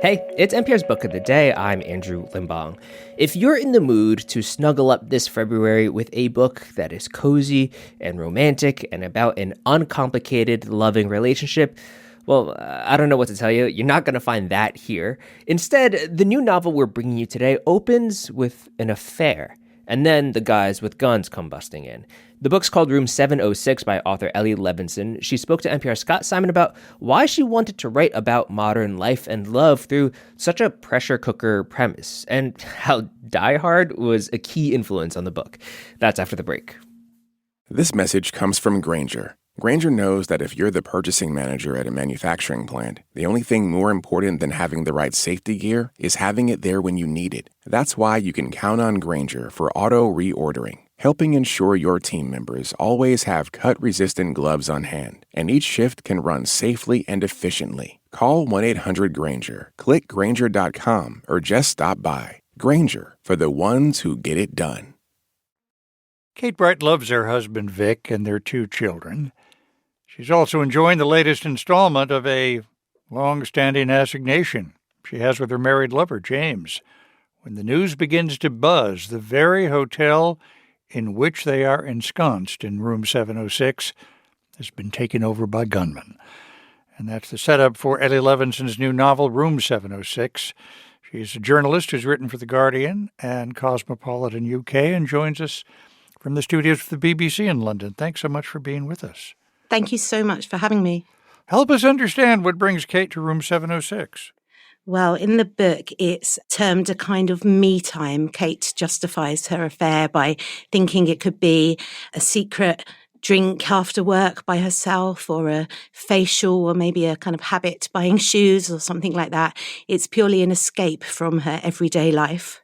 Hey, it's NPR's Book of the Day. I'm Andrew Limbong. If you're in the mood to snuggle up this February with a book that is cozy and romantic and about an uncomplicated, loving relationship, well, I don't know what to tell you. You're not going to find that here. Instead, the new novel we're bringing you today opens with an affair, and then the guys with guns come busting in. The book's called Room 706 by author Ellie Levenson. She spoke to NPR's Scott Simon about why she wanted to write about modern life and love through such a pressure cooker premise, and how Die Hard was a key influence on the book. That's after the break. This message comes from Grainger. Grainger knows that if you're the purchasing manager at a manufacturing plant, the only thing more important than having the right safety gear is having it there when you need it. That's why you can count on Grainger for auto reordering, helping ensure your team members always have cut-resistant gloves on hand, and each shift can run safely and efficiently. Call 1-800-GRAINGER, click Grainger.com, or just stop by. Grainger, for the ones who get it done. Kate Bright loves her husband, Vic, and their 2 children. She's also enjoying the latest installment of a long-standing assignation she has with her married lover, James, when the news begins to buzz the very hotel in which they are ensconced in Room 706 has been taken over by gunmen. And that's the setup for Ellie Levenson's new novel, Room 706. She's a journalist who's written for The Guardian and Cosmopolitan UK and joins us from the studios of the BBC in London. Thanks so much for being with us. Thank you so much for having me. Help us understand what brings Kate to Room 706. Well, in the book, it's termed a kind of me time. Kate justifies her affair by thinking it could be a secret drink after work by herself, or a facial, or maybe a kind of habit buying shoes or something like that. It's purely an escape from her everyday life.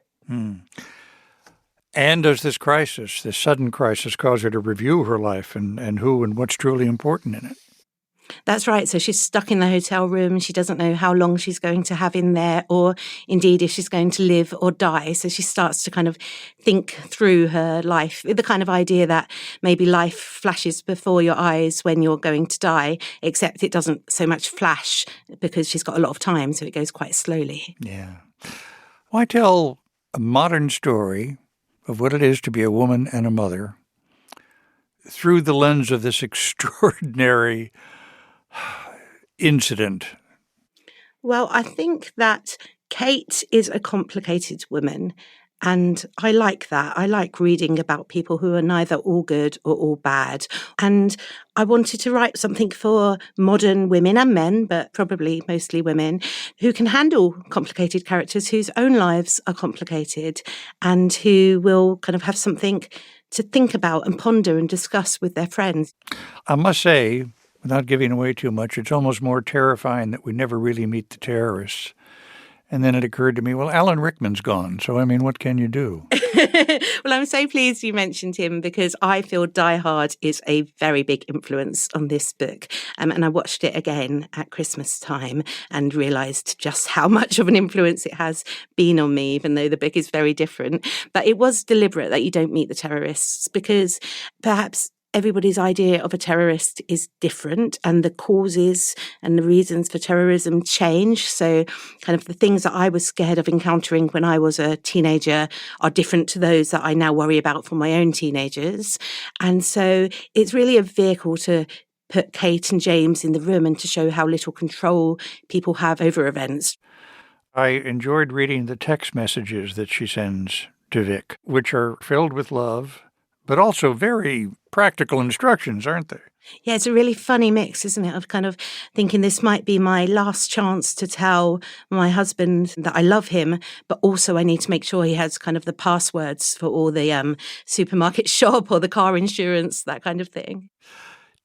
And does this crisis, this sudden crisis, cause her to review her life and who and what's truly important in it? That's right. So she's stuck in the hotel room. She doesn't know how long she's going to have in there, or indeed if she's going to live or die. So she starts to kind of think through her life, the kind of idea that maybe life flashes before your eyes when you're going to die, except it doesn't so much flash because she's got a lot of time, so it goes quite slowly. Yeah. Why tell a modern story of what it is to be a woman and a mother through the lens of this extraordinary incident? Well, I think that Kate is a complicated woman, and I like that. I like reading about people who are neither all good or all bad. And I wanted to write something for modern women and men, but probably mostly women, who can handle complicated characters whose own lives are complicated and who will kind of have something to think about and ponder and discuss with their friends. I must say, without giving away too much, it's almost more terrifying that we never really meet the terrorists. And then it occurred to me, well, Alan Rickman's gone. So, I mean, what can you do? Well, I'm so pleased you mentioned him because I feel Die Hard is a very big influence on this book. And I watched it again at Christmas time and realised just how much of an influence it has been on me, even though the book is very different. But it was deliberate that you don't meet the terrorists because perhaps everybody's idea of a terrorist is different, and the causes and the reasons for terrorism change. So kind of the things that I was scared of encountering when I was a teenager are different to those that I now worry about for my own teenagers. And so it's really a vehicle to put Kate and James in the room and to show how little control people have over events. I enjoyed reading the text messages that she sends to Vic, which are filled with love, but also very practical instructions, aren't they? Yeah, it's a really funny mix, isn't it, of kind of thinking this might be my last chance to tell my husband that I love him, but also I need to make sure he has kind of the passwords for all the supermarket shop or the car insurance, that kind of thing.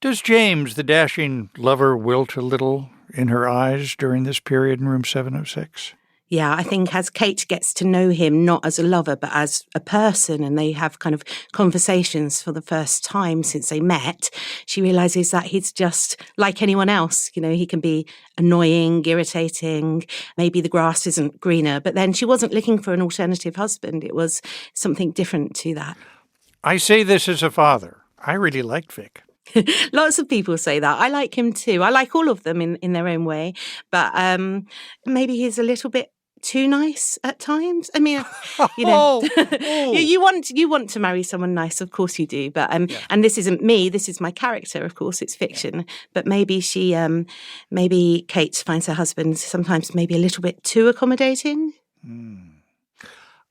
Does James, the dashing lover, wilt a little in her eyes during this period in Room 706? Yeah, I think as Kate gets to know him, not as a lover, but as a person, and they have kind of conversations for the first time since they met, she realises that he's just like anyone else. You know, he can be annoying, irritating, maybe the grass isn't greener, but then she wasn't looking for an alternative husband. It was something different to that. I say this as a father. I really liked Vic. Lots of people say that. I like him too. I like all of them in their own way. But maybe he's a little bit too nice at times. I mean, you want to marry someone nice, of course you do. But and this isn't me. This is my character. Of course, it's fiction. Yeah. But maybe maybe Kate finds her husband sometimes maybe a little bit too accommodating.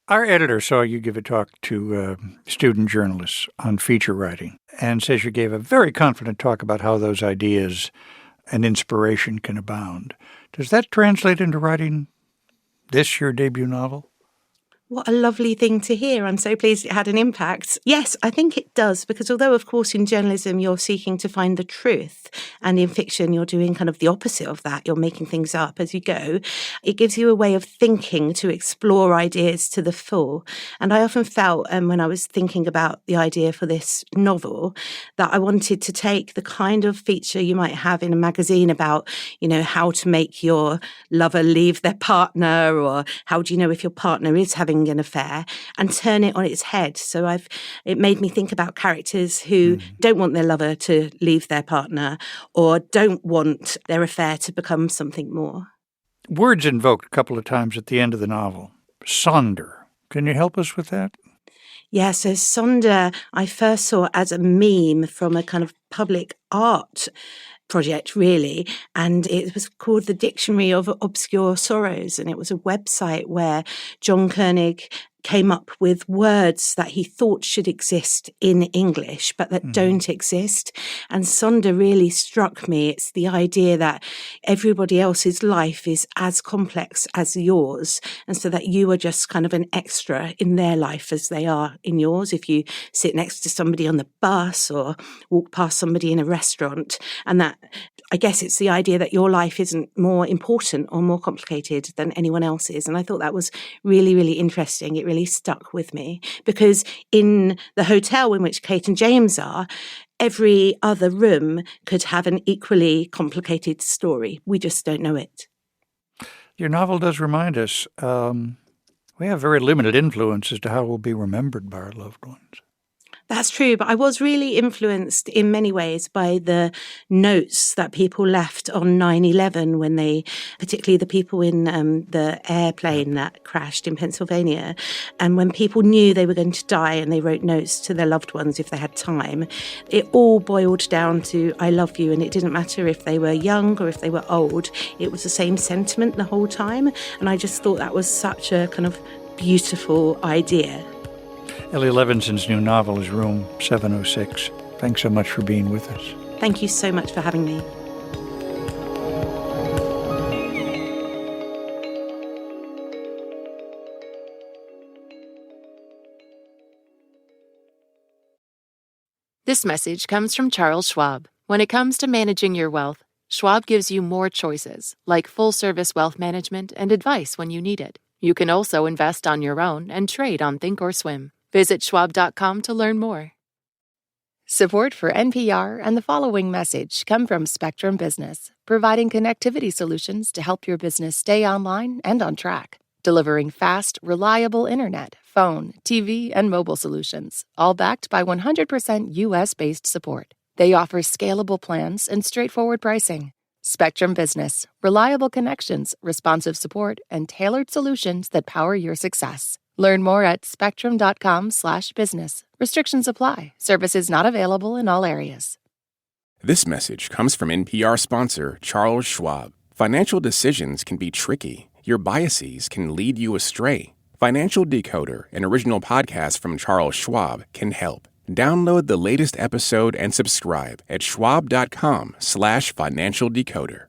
Our editor saw you give a talk to student journalists on feature writing and says you gave a very confident talk about how those ideas and inspiration can abound. Does that translate into writing this, your debut novel? What a lovely thing to hear. I'm so pleased it had an impact. Yes, I think it does, because although, of course, in journalism, you're seeking to find the truth, and in fiction, you're doing kind of the opposite of that. You're making things up as you go. It gives you a way of thinking to explore ideas to the full. And I often felt when I was thinking about the idea for this novel that I wanted to take the kind of feature you might have in a magazine about, how to make your lover leave their partner, or how do you know if your partner is having an affair, and turn it on its head. So it made me think about characters who don't want their lover to leave their partner or don't want their affair to become something more. Words invoked a couple of times at the end of the novel. Sonder. Can you help us with that? Yeah, so Sonder I first saw as a meme from a kind of public art project, really, and it was called the Dictionary of Obscure Sorrows, and it was a website where John Koenig came up with words that he thought should exist in English, but that don't exist. And Sonder really struck me. It's the idea that everybody else's life is as complex as yours, and so that you are just kind of an extra in their life as they are in yours. If you sit next to somebody on the bus or walk past somebody in a restaurant, and that, I guess it's the idea that your life isn't more important or more complicated than anyone else's. And I thought that was really, really interesting. It really stuck with me, because in the hotel in which Kate and James are, every other room could have an equally complicated story. We just don't know it. Your novel does remind us we have very limited influence as to how we'll be remembered by our loved ones. That's true, but I was really influenced in many ways by the notes that people left on 9/11 when they, particularly the people in the airplane that crashed in Pennsylvania, and when people knew they were going to die and they wrote notes to their loved ones if they had time, it all boiled down to "I love you," and it didn't matter if they were young or if they were old. It was the same sentiment the whole time, and I just thought that was such a kind of beautiful idea. Ellie Levenson's new novel is Room 706. Thanks so much for being with us. Thank you so much for having me. This message comes from Charles Schwab. When it comes to managing your wealth, Schwab gives you more choices, like full-service wealth management and advice when you need it. You can also invest on your own and trade on Thinkorswim. Visit schwab.com to learn more. Support for NPR and the following message come from Spectrum Business, providing connectivity solutions to help your business stay online and on track, delivering fast, reliable internet, phone, TV, and mobile solutions, all backed by 100% U.S.-based support. They offer scalable plans and straightforward pricing. Spectrum Business, reliable connections, responsive support, and tailored solutions that power your success. Learn more at spectrum.com/business. Restrictions apply. Services not available in all areas. This message comes from NPR sponsor Charles Schwab. Financial decisions can be tricky. Your biases can lead you astray. Financial Decoder, an original podcast from Charles Schwab, can help. Download the latest episode and subscribe at schwab.com/financial decoder.